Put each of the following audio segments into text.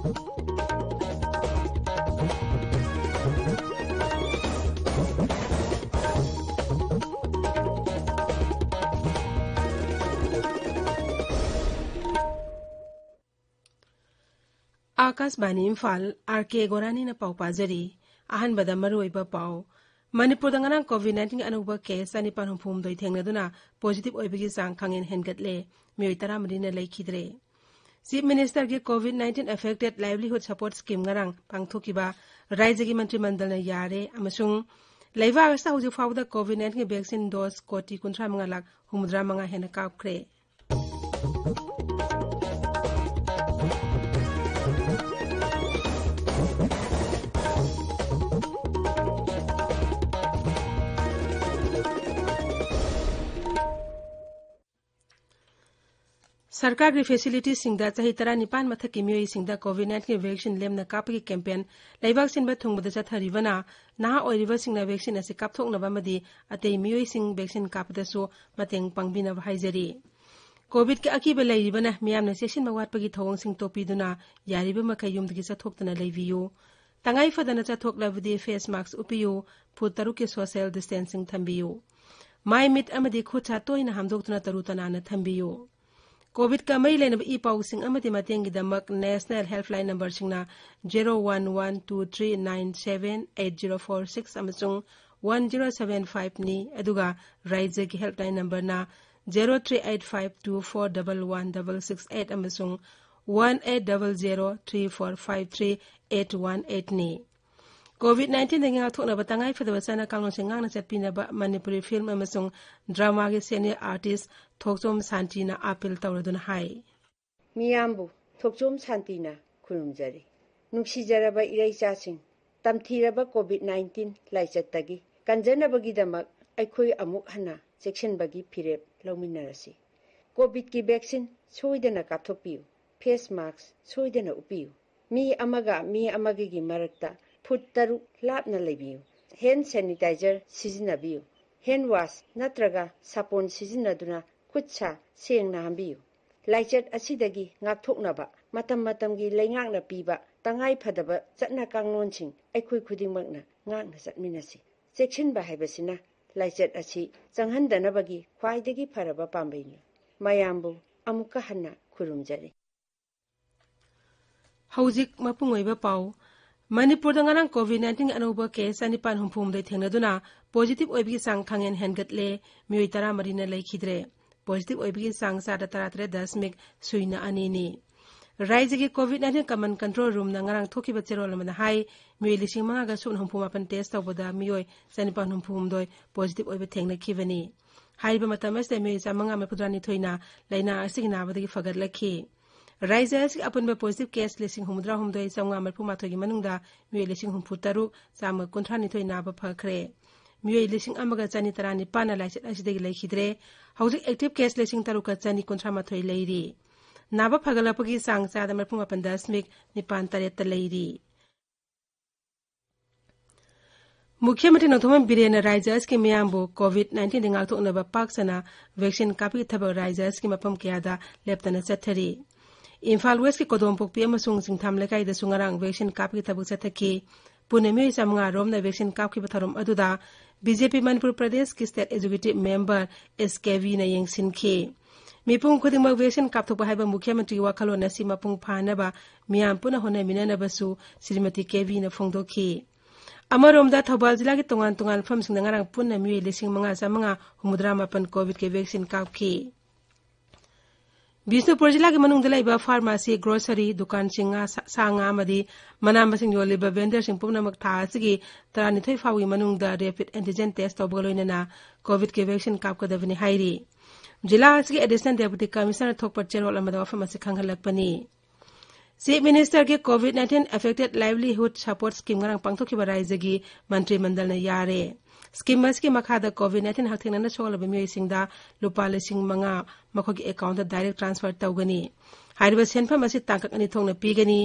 Akashvani Imphal R K गोरानी न पाउ पाजरी आहन बदा मरुइबा पाउ मणिपुर दंगना कोविड-19 अनुबा केस अनिपान हुफुम दोइ थेंगनदुना पॉजिटिव ओइबगी सांग खांगेन हेनगतले मियोइ 13 न लेखिद्रे चीफ मिनिस्टर के कोविड-19 affected livelihood support scheme ngarang पांगथोकिबा राज्य की मंत्रिमंडल न यारे अमसुंग लेवा अवस्था हुजु फाउदा कोविड-19 के वैक्सीन डोज कोटी 35 लाख 65 हेन कापख्रे सरकार की फैसिलिटी सिंगदा चाही 19 मथकी मियोई सिंगदा कोविड-19 के वैक्सीन लेमना कापगी कैंपेन लेबाक सिनबा थुंगबदा चथरिबना नहा ओइरिबा सिंगना वैक्सीन असे कापथोकनबा मदि अतै मियोई सिंग वैक्सीन कापदसु मतेंग पांगबिना हाइजरी कोविड के अकीबा लैरिबना मियामना सेक्शन मवाटपगी थवंग सिंग तोपीदुना यारिबा मखै युमदगी चथोक्तना लैबियु तंगाई फदना चथोकलबदि फेस मास्क उपियु फुट 3 के सोशल डिस्टेंसिंग थंबियु माइ मिट अमदि खुचा तोइना हामदोक्तुना तरुतनाना थंबियु कोविड का मई लेनब ई पाउसिंग अमदि मतेंगी दमक नेशनल हेल्पलाइन नंबर सिंगना 0112397804 अमसुंग 1075 नि अदुगा राज्य की हेल्पलाइन नंबर ना 0385241168 अमसुंग 180034538818 नि कोविड-19 दंगा थोना बतांगाई फदब सना कांगलों से ngang na chatpinaba Manipuri film अमसुंग ड्रामा के सीनियर आर्टिस्ट थोकचोम शांतिना अपील तौरदुना हाई मियामबु थोकचोम शांतिना खुरुमजरी नुक्सिजरबा इरैचासिंग तमथीरबा कोविड-19 लाइचतगी कंजनबगीदमक अखोई अमुक हना चेक्शनबगी फिरेप लौमिनरसी कोविड की वैक्सीन सोइदना कापथोपियु फेस मास्क सोइदना उपियु मी अमगी मरक्ता फुट 3 लापना लेबियु हैंड सैनिटाइजर सिजिनबियु हैंड वॉश नत्रगा सापोन सिजिनदुना खुदसा सेंगना हंबियु लाइचत असिदगी ngaktoknaba matam-matamgi laingakna piba tangai phadaba chatna kanglonsing aikhoi khudingmakna ngakna chatminasi section ba haibasina laichat asi changhandanabagi khwaidagi pharaba pambaini mayambu amuka hanna khurumjari हौजिक मपुंगोइबा पाउ मणिपुर दंगनांग कोविड-19 अनुबा केस अनिपान हुमफुम दे थेंगनदुना पॉजिटिव ओइबगी सांग खांगेन हेनगतले मियोइ 13 न लेखिद्रे पॉजिटिव ओइबगी सांग 33.02 राज्य के कोविड-19 कमन कंट्रोल रूम नंगरांग थोकिबा चेरोल मना हाई मियोइ 5,500 टेस्ट तौबदा मियोइ 9,500 पॉजिटिव ओइबा थेंगनखिबनी हाइबा मतमसदे मियोइ 5,52 लाइना असिग नाबदगी फगतलखि राज्य के अपन पॉजिटिव केस 8,900 की मनुंगदा मियोइ 63,900 नाबा फखरे मियोइ 1,119 लाइचत असिदगी लेखिद्रे हौजिक एक्टिव केस 3,900 लेरी नाबा फगलपगी सांग 58.9 लेरी मुख्यमंत्री नोथोम बिरेन राज्य के मियांबो कोविड-19 दिंगाथोनबा पाकसना वैक्सीन कापी थबक राज्य के मफम कयादा लेप्तना चथरी इम्फाल वेस्ट के कोदोमपोकपी अमसुंग सिंगथाम लेकाई द सुंगरांग वैक्सीन कापी थबक चथकी पुनेमी समंगा रोमना वैक्सीन कापकी थरम अदुदा बीजेपी मणिपुर प्रदेश की स्टेट एग्जीक्यूटिव मेंबर एसकेवी न यंगसिनखी मिपुंग खुदिमक वैक्सीन कापथोकबा हाइबा मुख्यमंत्री वाखलो नसी मपुंग फानबा मियाम पुना होनामिननबसु श्रीमती केवी न फोंदोखी अमरोमदा थौबाल जिला के तोंगान फमसिंग नंगारांग पुन्ना मियोइ 5,559 कोविड के वैक्सीन कापखी बिष्णुपुर जिला के मनुंग दलाइबा फार्मेसी ग्रोसरी दुकान सिंगा सांगा मदी मना मसिंग योलिबा वेंडर सिंग पुमनमक थासिगी 32 फावी मनुंग दा रैपिड एंटीजन टेस्ट तौबगलोइनना कोविड के वैक्सीन कापकदबनी हाइरी जिला के एडिशनल डेप्यूटी कमिश्नर थोकपर चेरोल अमदा वफम असे खंगलकपनी चीफ मिनिस्टर के कोविड-19 affected livelihood support scheme ngarang पांगथोकिबा राज्य की मंत्रिमंडल ने यारे स्कीम के मखादा कोविड-19 हकथेंगना सोगलबा मियोइसिंगदा लुपा 5,000 मखोगी अकाउंट डायरेक्ट ट्रांसफर तौगनी हाइरिबा सेनफम असे तांकक अनि थोंगना पीगनी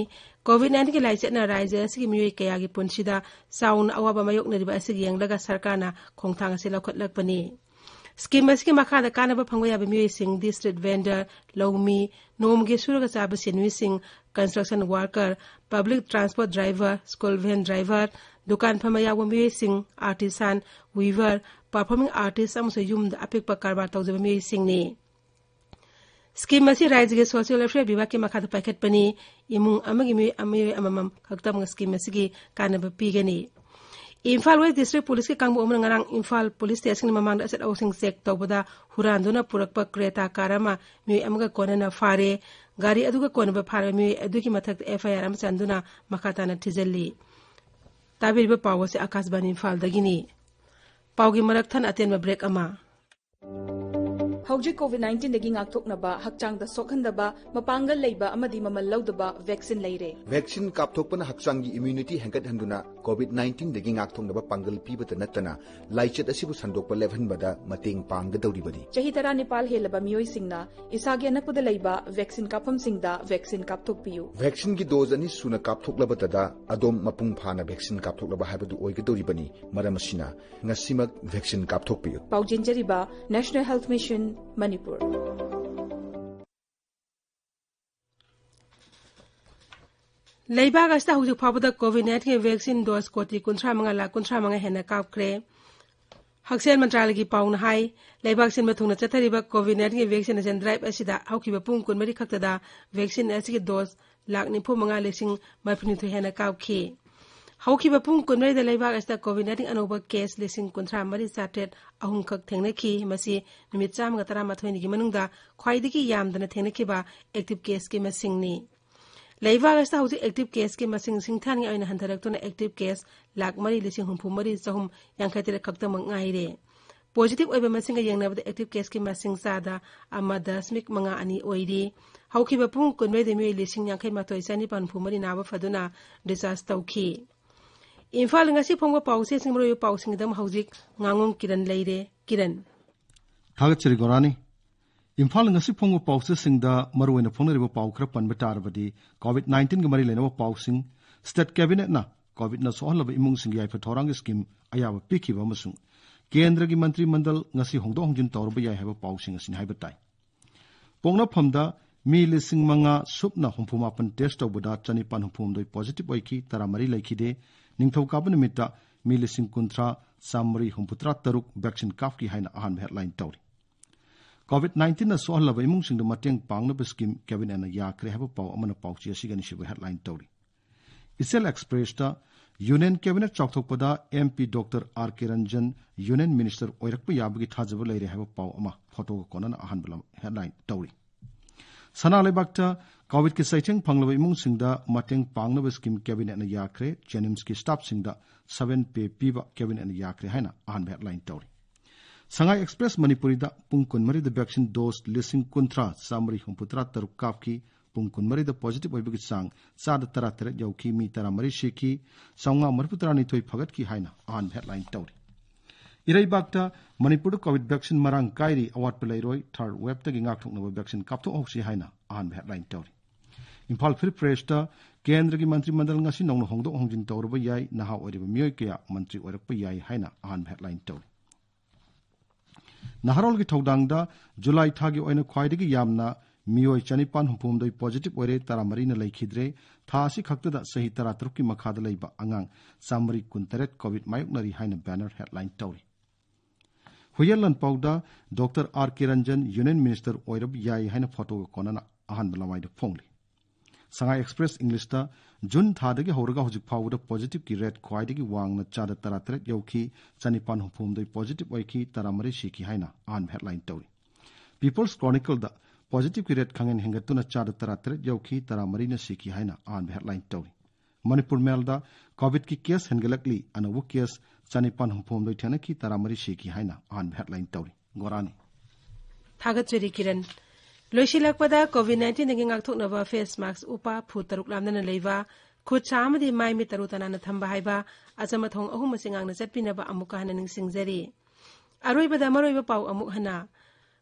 कोविड-19 के लाइचतना राज्य असिगी मियोइ कयागी पुनसिदा साउन अवाबा मायोकनरिबा असिगी यंगलगा सरकारना खोंगथांग असे लौखटलकपनी Scheme asiki makhada kanaba phangwa yabe miyuising district vendor lawmi nomgi suraga chaba sinwising construction worker public transport driver school van driver dukan phama yawa miyuising artisan weaver performing artist amso yumda apikpa karbar tawjaba miyuising ni Scheme asi Rajya Social Welfare Bibaki makhada paket pani imung amagi mi amamam khaktam scheme asigi kanaba pigani Imphal West District Police ke kangbu umang ngarang Imphal Police Station mamang da asat ausing sek tawbada huranduna purakpa kreta karama mi amaga konana fare gari aduga konaba fare mi aduki mathak FIR am chanduna makhatana thijalli tabirba pawase akasban Imphal dagini pawgi marak than atenba break ama Hauji COVID-19 dagi ngakthoknaba hakchangda sokhandaba mapangal leiba amadi mamal laudaba vaccine leire vaccine kapthokpana hakchangi immunity hangat handuna COVID-19 dagi ngakthoknaba pangal pibata natana laichet asibu sandokpa levanbada mateng panggadawribani chahi tara nepal helaba miyoi singna isagi anapuda leiba vaccine kapam singda vaccine kapthokpiyu vaccine gi dose ani suna kapthoklabatada adom mapung phana vaccine kapthoklaba habadu oigadawribani maramasina ngasimak vaccine kapthokpiyu paujinjariba National Health Mission Manipur Leibaga sta hujuk phabada COVID-19 vaccine dose koti kunthra manga hena kapkre Haksen Mantralagi pauna hai Leibag sin mathungna chathariba COVID-19 vaccination drive asida haukiba pung kun mari khaktada vaccine asigi dose lakh nifu manga lesing mapni thu hena kapkhi haukiba pung kun mari da Leibag asta COVID-19 anoba case lesing kunthra mari chatet ahum khak thengna khi masi nimit cham ga tara mathoi ni manungda khwaidigi yamdana thengna khiba active case ki masingni Leibag asta hauji active case ki masing singthani aina hantharaktuna active case lakh mari lesing humpu mari chahum yankhaitira khakta mangaire positive oiba masinga yengnabada active case ki masing sada amada smik manga ani oidi haukiba pung kun mari de mi lesing yankhai matoi sani pan phumari naba faduna discharge tawkhi Imphal ngasi phongwa pause singro pausing dam haujik Ngangom Kiran leire Kiran Thagachri Gorani Imphal ngasi phongwa pause singda marwena phonariba paukhra panbatarabadi COVID-19 ga mari lenaba pausing state cabinet na COVID na sohlaba imung sing yai phathorang scheme ayaba pikhiba amasung kendra gi mantri mandal ngasi hongdo hongjin tawrba yai haba pausing asin haibatai pongna phamda mi lising manga supna humphuma pan test tawbada chani pan humphum doi positive oiki taramari laikhide ningthau kabun mita mi lising kunthra samri humputra taruk vaccine kafki haina ahan headline tawri COVID-19 na sohlaba imung sing da mateng pangna ba scheme cabinet na yakre haba paw amana pawchi asigani shiba headline tawri Isel Express ta Union Cabinet Chokthokpada MP Dr. R. Kiran Union Minister oirakpa yabagi thajaba leire haba paw ama photo konana ahan bala headline tawri Sana lebakta COVID ki saiteng phanglaba imung singda mateng pangnaba scheme cabinet na yakre Jenims ki staff singda 7 pay piba cabinet na yakre haina ahan headline tawri Sangai Express Manipuri da pungkun mari the vaccine dose listing kuntra samri humputra taruk kapki pungkun mari the positive oibagi sang sada tara tara yauki mi tara mari sheki saunga marputra ni thoi phagat ki haina ahan headline tawri Irai bakta Manipur COVID vaccine marang kairi award pelairoi third web ta gingak thokna vaccine kapto oksi haina ahan headline tawri Imphal Free Press ta Kendra gi mantri mandal ngasi nongno hongdo hongjin tawrba yai naha oriba miyoi kya mantri oirakpa yai haina ahan headline tawri Naharol gi thodangda July thagi oina khwaidigi yamna miyoi chanipan humpumdoi positive oire taramari na laikhidre thasi khaktada sahi tara trukki makhada leiba angang samari kuntaret COVID mayuknari haina banner headline tawri Huyalan Pauda Dr. R. Kiranjan Union Minister oirab yai haina photo konana ahan balamai da phongli Sangai Express English ta Jun thadagi horaga hojik phawda positive ki rate khwaidagi wangna chada tara tret yauki chanipan humpumdoi positive oiki taramari shiki haina ahan headline tawri People's Chronicle da positive ki rate khangen hengatuna chada tara tret yauki taramari na shiki haina ahan headline tawri Manipur Mail da COVID ki case hengalakli anawu case chanipan humpumdoi thanaki taramari shiki haina ahan headline tawri Gorani Thagachri Kiran Loisilakpada COVID-19 nagi ngakthoknaba face mask upa phu taruk lamdana leiba khut chamadi mai mi tarutana na thamba haiba achama thong ahum masingangna chatpinaba amuka hana ningsingjari aroibada maroiba pau amuk hana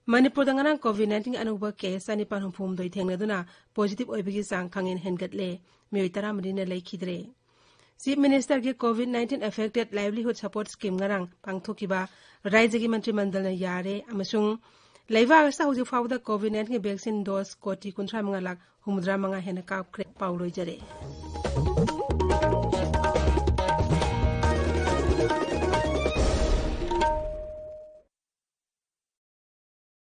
Manipur dangana COVID-19 anuba case ani pan humphum doi thengnaduna positive oibagi sang khangin hengatle mioi taramri na leikhidre chief minister की कोविड-19 affected livelihood support scheme ngarang pangthokiba राज्य की मंत्रिमंडल ने यारे अमसुंग लेवा अवस्था हुजु फाउदा कोविड-19 की वैक्सीन डोज कोटी 35 लाख 65 हेन कापख्रे पाउलोइजरे